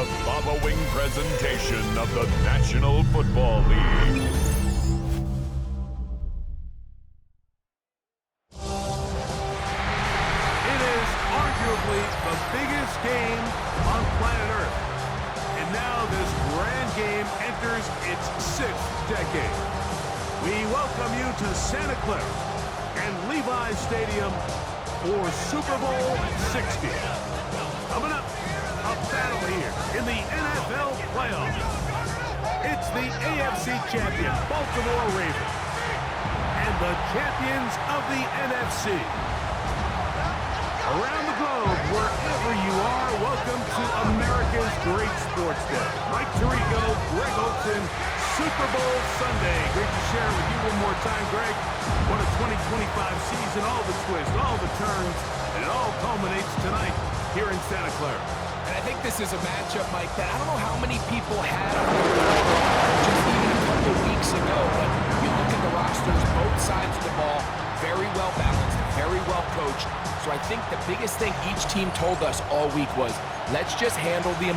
the following presentation of the National Football League. It is arguably the biggest game on planet Earth. And now this grand game enters its 6th decade. We welcome you to Santa Clara and Levi's Stadium for Super Bowl 60. Coming up, a battle here in the NFL playoffs. It's the AFC champion Baltimore Ravens and the champions of the NFC. Around the globe, wherever you are, welcome to America's Great Sports Day. Mike Tirico, Greg Olson, Super Bowl Sunday. Great to share with you one more time, Greg. What a 2025 season, all the twists, all the turns, and it all culminates tonight here in Santa Clara. And I think this is a matchup, Mike, that I don't know how many people had on their radar just even a couple weeks ago, but you look at the rosters, both sides of the ball, very well balanced, very well coached. So I think the biggest thing each team told us all week was, let's just handle the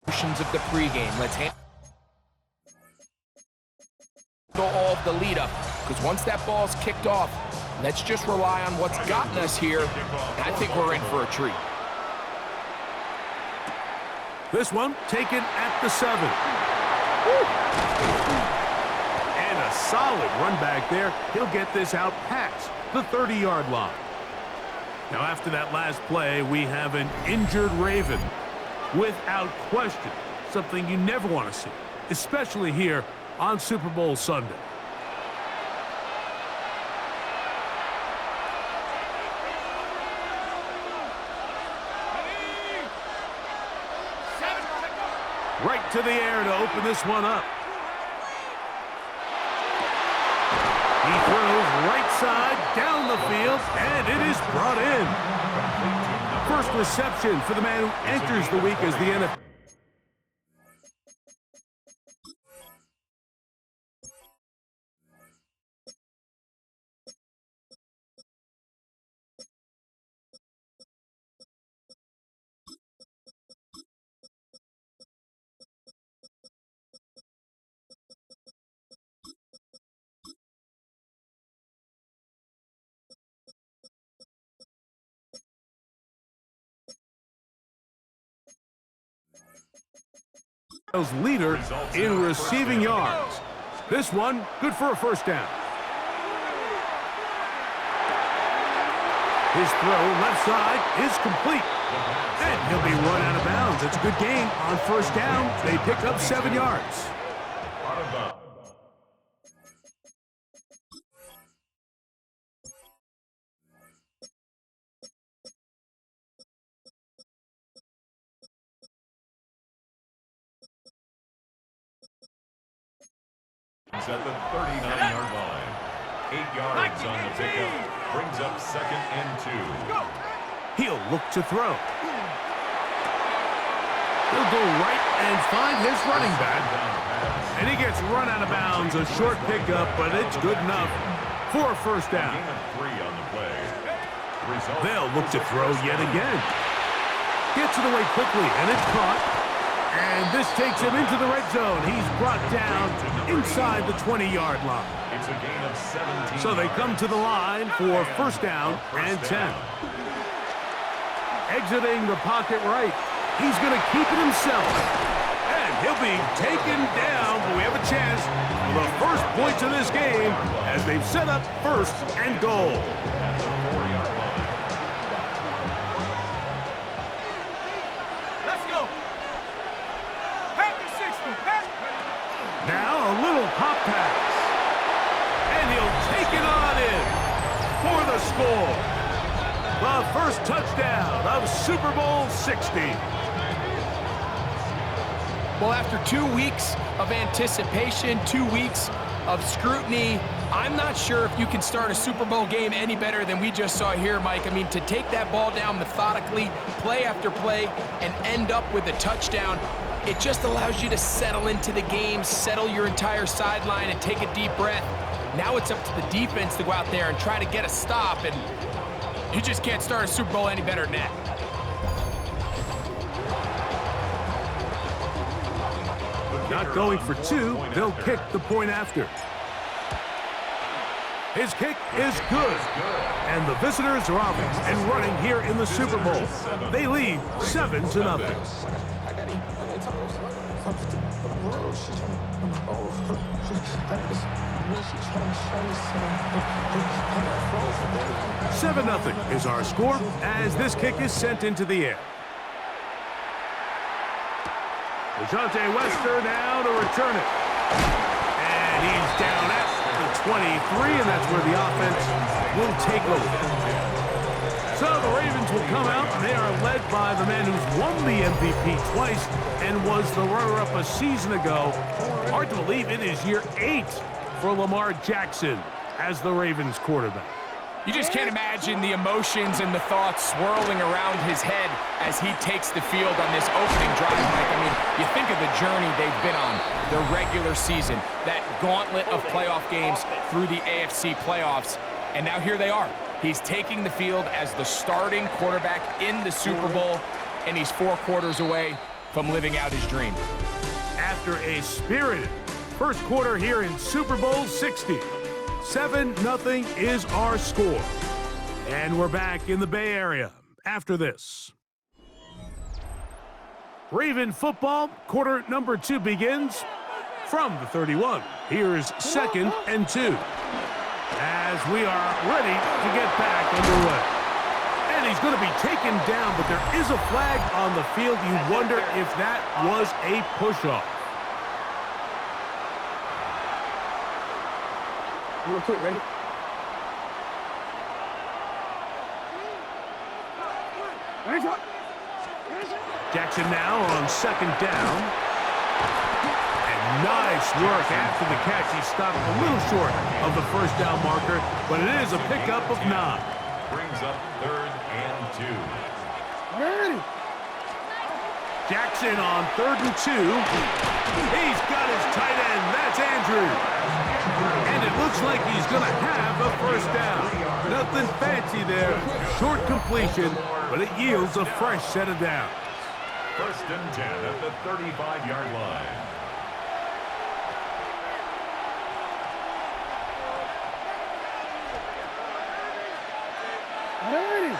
emotions of the pregame. Let's handle all of the lead up, because once that ball's kicked off, let's just rely on what's gotten us here, and I think we're in for a treat. This one taken at the 7. And a solid run back there. He'll get this out past the 30-yard line. Now after that last play, we have an injured Raven. Without question, something you never want to see, especially here on Super Bowl Sunday. Right to the air to open this one up. He throws right side down the field, and it is brought in. First reception for the man who enters the week as the NFL. Leader in receiving yards. This one, good for a first down. His throw left side is complete. And he'll be run out of bounds. It's a good gain on first down. They pick up 7 yards. He's at the 39-yard line. 8 yards on the pickup. Brings up 2nd and 2. He'll look to throw. He'll go right and find his running back. And he gets run out of bounds. A short pickup, but it's good enough for a first down. They'll look to throw yet again. Gets it away quickly, and it's caught. And this takes him into the red zone. He's brought down inside the 20-yard line. It's a gain of 17. So they come to the line for first down and 10. Exiting the pocket right. He's going to keep it himself. And he'll be taken down, but we have a chance for the first points of this game as they've set up first and goal. Now a little pop pass. And he'll take it on in for the score. The first touchdown of Super Bowl 60. Well, after 2 weeks of anticipation, 2 weeks of scrutiny, I'm not sure if you can start a Super Bowl game any better than we just saw here, Mike. I mean, to take that ball down methodically, play after play, and end up with a touchdown, it just allows you to settle into the game, settle your entire sideline, and take a deep breath. Now it's up to the defense to go out there and try to get a stop, and You just can't start a Super Bowl any better than that. Not going for two, they'll kick the point after. His kick is good. And the visitors are off and running here in the Super Bowl. They lead 7-0. Seven 0 is our score as this kick is sent into the air. DeJounte Wester now to return it. And he's down at the 23, and that's where the offense will take over. So the Ravens will come out, and they are led by the man who's won the MVP twice and was the runner-up a season ago. Hard to believe it is year 8 for Lamar Jackson as the Ravens quarterback. You just can't imagine the emotions and the thoughts swirling around his head as he takes the field on this opening drive, Mike. I mean, you think of the journey they've been on, the regular season, that gauntlet of playoff games through the AFC playoffs, and now here they are. He's taking the field as the starting quarterback in the Super Bowl, and he's 4 quarters away from living out his dream. After a spirited first quarter here in Super Bowl 60. 7-0 is our score. And we're back in the Bay Area after this. Raven football, quarter number 2 begins from the 31. Here's 2nd and 2. As we are ready to get back underway. And he's going to be taken down, but there is a flag on the field. You wonder if that was a push-off. Real quick, ready? Jackson now on 2nd down. And nice work after the catch. He stopped a little short of the first down marker, but it is a pickup of 9. Brings up 3rd and 2. Ready? Jackson on 3rd and 2. He's got his tight end. That's Andrews. And it looks like he's going to have a first down. Nothing fancy there. Short completion, but it yields a fresh set of downs. 1st and 10 at the 35-yard line. Ready?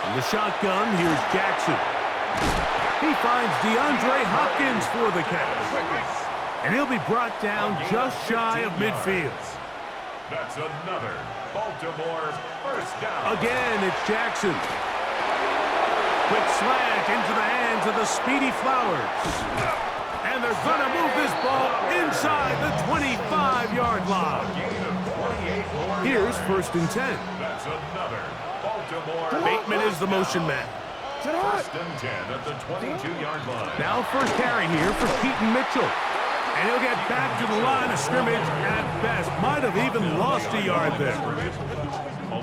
In the shotgun, here's Jackson. He finds DeAndre Hopkins for the catch. And he'll be brought down just shy of midfield. That's another Baltimore first down. Again, it's Jackson. Quick slant into the hands of the speedy Flowers. And they're going to move this ball inside the 25-yard line. Here's 1st and 10. That's another Baltimore. Bateman is the motion man. 1st and 10 at the 22-yard line. Now first carry here for Keaton Mitchell. And he'll get back to the line of scrimmage at best. Might have even lost a yard there.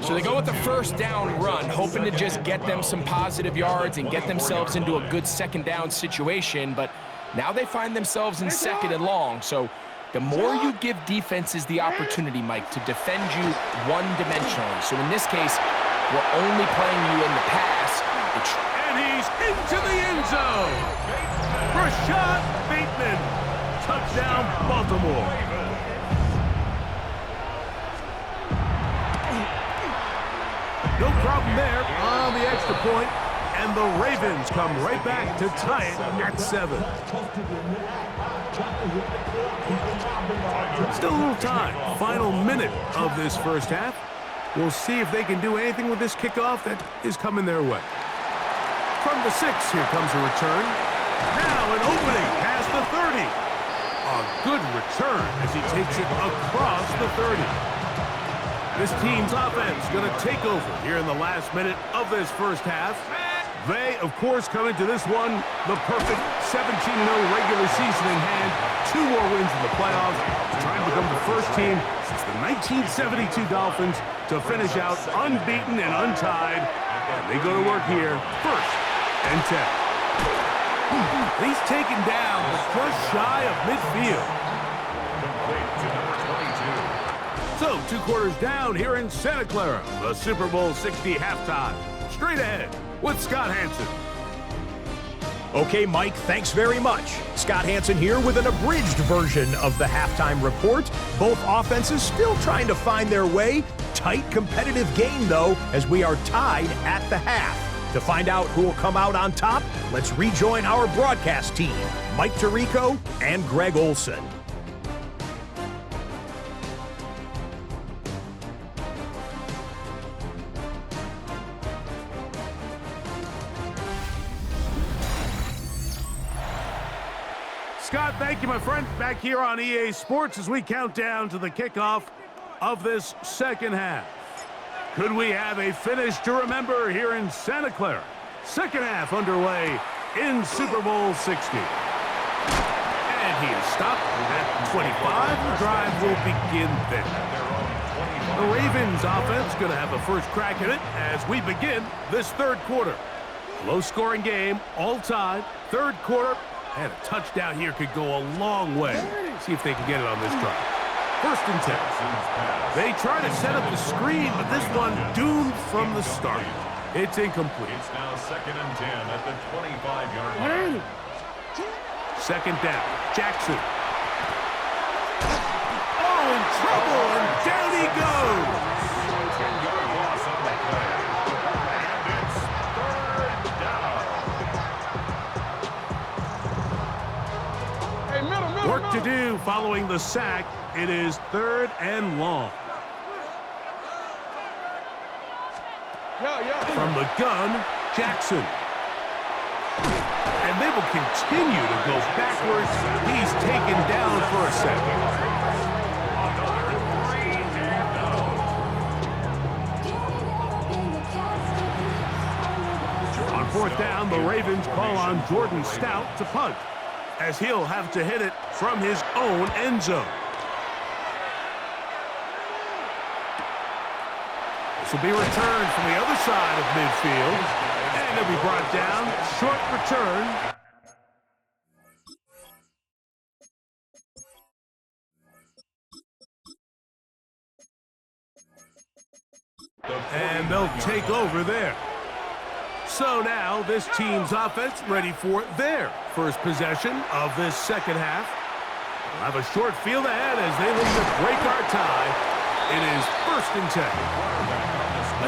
So they go with the first down run, hoping to just get them some positive yards and get themselves into a good 2nd down situation. But now they find themselves in 2nd and long. So the more you give defenses the opportunity, Mike, to defend you one-dimensionally. So in this case, we're only playing you in the pass. And he's into the end zone. Rashad Bateman. Touchdown, Baltimore. No problem there on the extra point, and the Ravens come right back to tie it at 7. Still a little time. Final minute of this first half. We'll see if they can do anything with this kickoff that is coming their way. From the 6, here comes a return. Now an opening past the 30. A good return as he takes it across the 30. This team's offense going to take over here in the last minute of this first half. They, of course, come into this one the perfect 17-0 regular season in hand. 2 more wins in the playoffs. Trying to become the first team since the 1972 Dolphins to finish out unbeaten and untied. And they go to work here 1st and 10. He's taken down just shy of midfield. Complete to number 22. So, 2 quarters down here in Santa Clara, the Super Bowl 60 halftime. Straight ahead with Scott Hansen. Okay, Mike, thanks very much. Scott Hansen here with an abridged version of the halftime report. Both offenses still trying to find their way. Tight, competitive game, though, as we are tied at the half. To find out who will come out on top, let's rejoin our broadcast team, Mike Tirico and Greg Olson. Scott, thank you, my friend. Back here on EA Sports as we count down to the kickoff of this second half. Could we have a finish to remember here in Santa Clara? Second half underway in Super Bowl 60. And he is stopped at 25. The drive will begin then. The Ravens offense going to have a first crack at it as we begin this third quarter. Low-scoring game, all tied. Third quarter. And a touchdown here could go a long way. See if they can get it on this drive. First and 10. They try to set up the screen, but this one doomed from the start. It's incomplete. It's now second and 10 at the 25-yard line. Second down. Jackson. Oh, in trouble, and down he goes. 10-yard loss on the play. And it's third down. Work to do following the sack. It is third and long. From the gun, Jackson. And they will continue to go backwards. He's taken down for a second. On fourth down, the Ravens call on Jordan Stout to punt, as he'll have to hit it from his own end zone. This will be returned from the other side of midfield, and it'll be brought down. Short return. And they'll take over there. So now this team's offense ready for their first possession of this second half. We'll have a short field ahead as they look to break our tie. It is first and 10.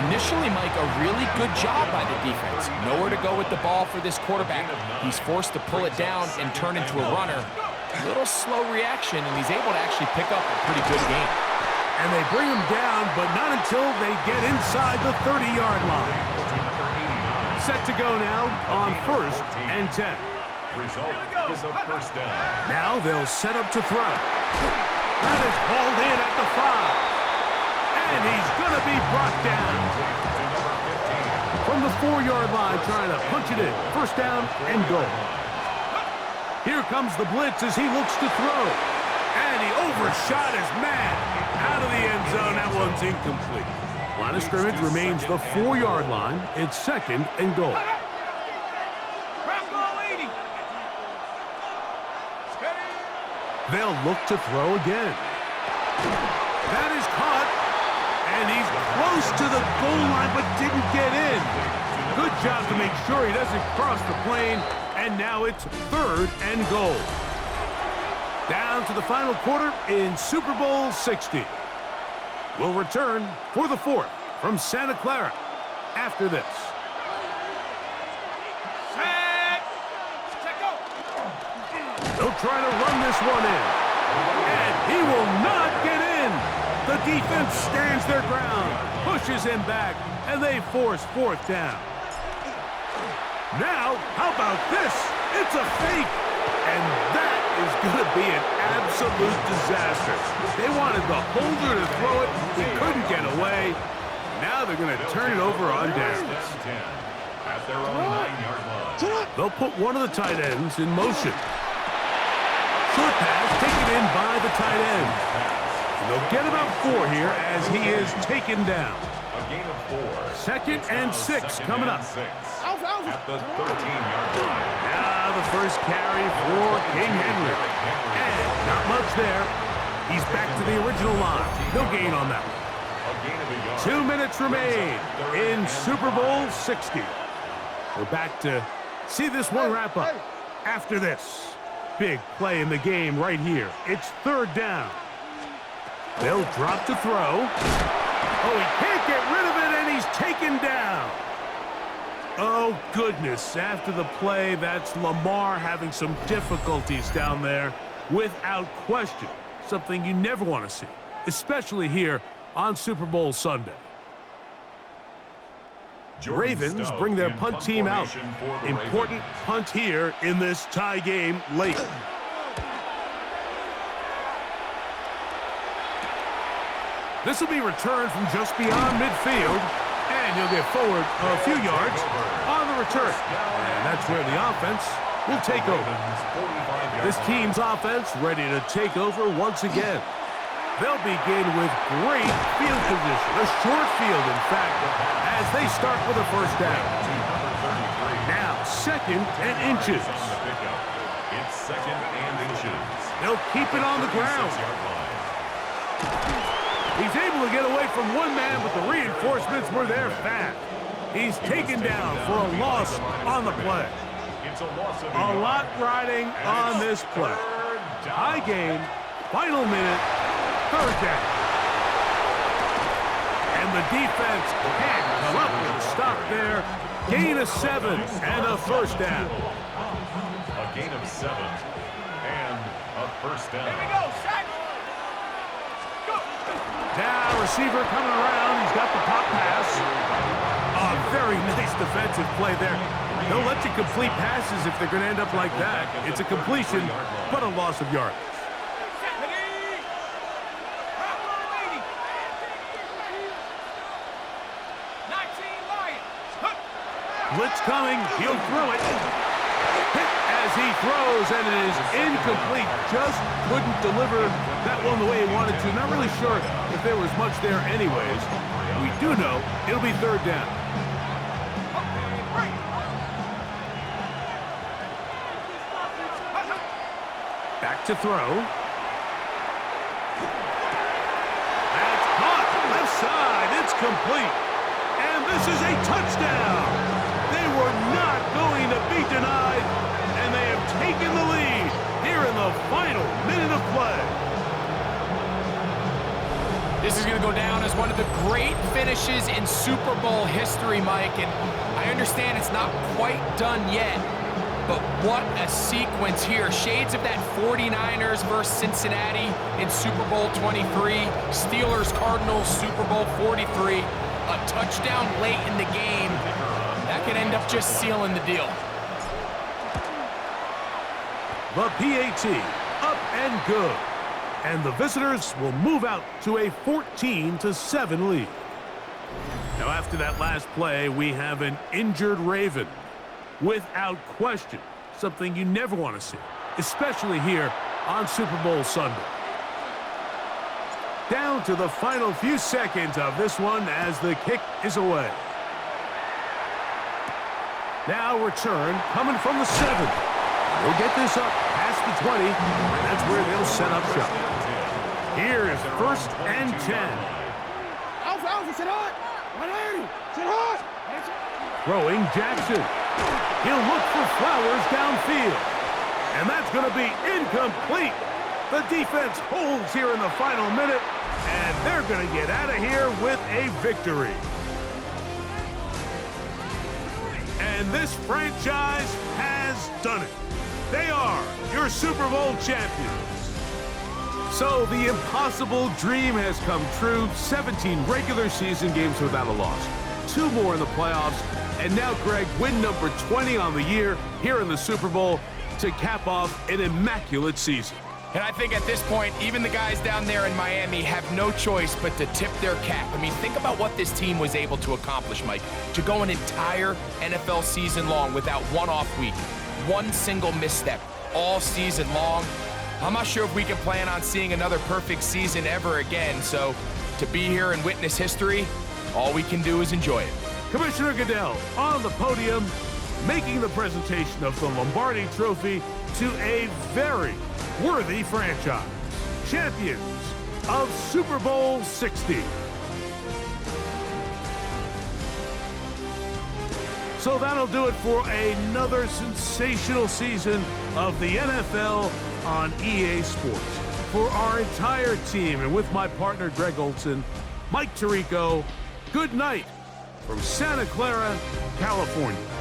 Initially, Mike, a really good job by the defense. Nowhere to go with the ball for this quarterback. He's forced to pull it down and turn into a runner. A little slow reaction, and he's able to actually pick up a pretty good game. And they bring him down, but not until they get inside the 30-yard line. Set to go now on first and 10. Result is a first down. Now they'll set up to throw. That is hauled in at the 5. And he's going to be brought down. From the 4-yard line, trying to punch it in. First down and goal. Here comes the blitz as he looks to throw. And he overshot his man. Out of the end zone, that one's incomplete. Line of scrimmage remains the 4-yard line. It's second and goal. They'll look to throw again. That is caught. And he's close to the goal line, but didn't get in. Good job to make sure he doesn't cross the plane. And now it's third and goal. Down to the final quarter in Super Bowl 60. We'll return for the fourth from Santa Clara after this. They'll try to run this one in. And he will not get in. The defense stands their ground, pushes him back, and they force fourth down. Now, how about this? It's a fake. And that is going to be an absolute disaster. They wanted the holder to throw it. He couldn't get away. Now they're going to turn it over on downs. At their own 9-yard line. They'll put one of the tight ends in motion. Short pass taken in by the tight end. And they'll get about 4 here as he is taken down. A gain of 4. Second and 6 coming up. At the 13-yard line. Now the first carry for King Henry. And not much there. He's back to the original line. No gain on that one. A gain of a yard. 2 minutes remain in Super Bowl 60. We're back to see this one wrap up. After this, big play in the game right here. It's third down. They'll drop to throw. Oh, he can't get rid of it, and he's taken down. Oh, goodness. After the play, that's Lamar having some difficulties down there, without question. Something you never want to see, especially here on Super Bowl Sunday. Ravens bring their punt team out. Important punt here in this tie game late. This will be returned from just beyond midfield, and he'll get forward a few yards on the return. And that's where the offense will take over. This team's offense ready to take over once again. They'll begin with great field position, a short field, in fact, as they start with a first down. Now, second and inches. It's second and inches. They'll keep it on the ground. He's able to get away from one man, but the reinforcements were there fast. He's taken down for a loss on the play. A lot riding on this play. High game, final minute, third down. And the defense can't come up with a stop there. Gain of 7 and a first down. A gain of 7 and a first down. Here we go, Shaq. Now, receiver coming around. He's got the pop pass. A very nice defensive play there. They'll let you complete passes if they're going to end up like that. It's a completion, but a loss of yards. Blitz coming. He'll throw it. Hit as he throws, and it is incomplete. Just couldn't deliver that one the way he wanted to. Not really sure if there was much there anyways. We do know it'll be third down. Back to throw. That's caught. Left side. It's complete. And this is a touchdown. They were not going to be denied, and they have taken the lead here in the final minute of play. This is going to go down as one of the great finishes in Super Bowl history, Mike, and I understand it's not quite done yet, but what a sequence here. Shades of that 49ers versus Cincinnati in Super Bowl 23, Steelers-Cardinals Super Bowl 43, a touchdown late in the game. That could end up just sealing the deal. The PAT, up and good. And the visitors will move out to a 14-7 lead. Now, after that last play, we have an injured Raven. Without question, something you never want to see, especially here on Super Bowl Sunday. Down to the final few seconds of this one as the kick is away. Now return coming from the 7. They'll get this up past the 20, and that's where they'll set up shop. Here is first and 10. Alpha, sit hot. 180, sit hot. Throwing Jackson. He'll look for Flowers downfield. And that's going to be incomplete. The defense holds here in the final minute, and they're going to get out of here with a victory. And this franchise has done it. They are your Super Bowl champions. So the impossible dream has come true. 17 regular season games without a loss. 2 more in the playoffs. And now, Greg, win number 20 on the year here in the Super Bowl to cap off an immaculate season. And I think at this point, even the guys down there in Miami have no choice but to tip their cap. I mean, think about what this team was able to accomplish, Mike. To go an entire NFL season long without one off week, one single misstep, all season long. I'm not sure if we can plan on seeing another perfect season ever again. So to be here and witness history, all we can do is enjoy it. Commissioner Goodell on the podium, making the presentation of the Lombardi Trophy to a very worthy franchise. champions of Super Bowl 60. So that'll do it for another sensational season of the NFL on EA Sports. For our entire team and with my partner Greg Olson, Mike Tirico, good night from Santa Clara, California.